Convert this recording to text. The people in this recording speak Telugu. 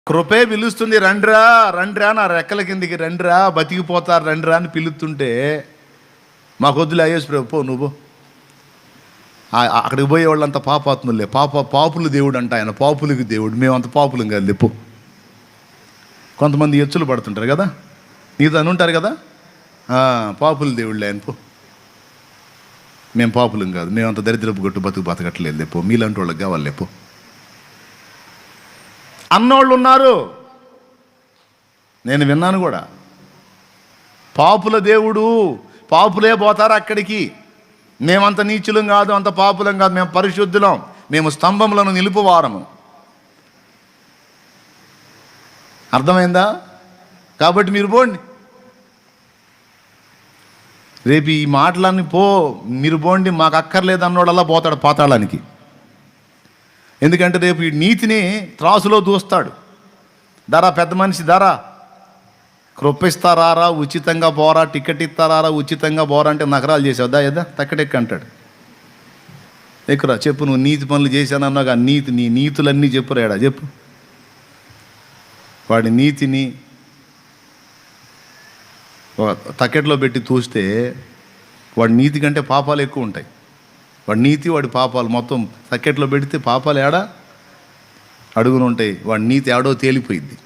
కృపే పిలుస్తుంది, రండ్రా రండ్రా, నా రెక్కల కిందికి రండ్రా, బతికిపోతారు రండ్రా అని పిలుస్తుంటే మాకు వద్దులే అయ్యేసి పో నువ్వు. అక్కడికి పోయే వాళ్ళంతా పాపాత్ములే, పాపులు దేవుడు అంట ఆయన, పాపులకి దేవుడు. మేమంత పాపులం కాదు లేపు. కొంతమంది ఎచ్చులు పడుతుంటారు కదా, నీతో అని ఉంటారు కదా, పాపులు దేవుళ్ళే ఆయన పో. మేము పాపులం కాదు, మేమంత దరిద్రపు గట్టు బతకట్లేదు లేపు, మీలాంటి వాళ్ళకి కావాలి లేపు అన్నోళ్ళు ఉన్నారు. నేను విన్నాను కూడా, పాపుల దేవుడు, పాపులే పోతారు అక్కడికి. మేమంత నీచులం కాదు, అంత పాపులం కాదు, మేము పరిశుద్ధులం, మేము స్తంభములను నిలుపువారము. అర్థమైందా? కాబట్టి మీరు పోండి, రేపు ఈ మాటలన్నీ మీరు పోండి, మాకు అక్కర్లేదు అన్నోడల్లా పోతాడు పాతాళానికి. ఎందుకంటే రేపు ఈ నీతిని త్రాసులో దూస్తాడు. ధరా పెద్ద మనిషి, ధరా కృపిస్తారా, ఉచితంగా పోరా, టికెట్ ఇస్తారా, ఉచితంగా పోరా అంటే నగరాలు చేసావు, ఏదా తక్కడెక్క అంటాడు. ఎక్కురా చెప్పు, నువ్వు నీతి పనులు చేశానన్నాగా, నీ నీతులన్నీ చెప్పురాడా చెప్పు. వాడి నీతిని తక్కెట్లో పెట్టి చూస్తే వాడి నీతి కంటే పాపాలు ఎక్కువ ఉంటాయి. వాడి నీతి వాడి పాపాలు మొత్తం తక్కెట్లో పెడితే పాపాలు ఏడా అడుగును ఉంటాయి, వాడి నీతి ఏడో తేలిపోయిద్ది.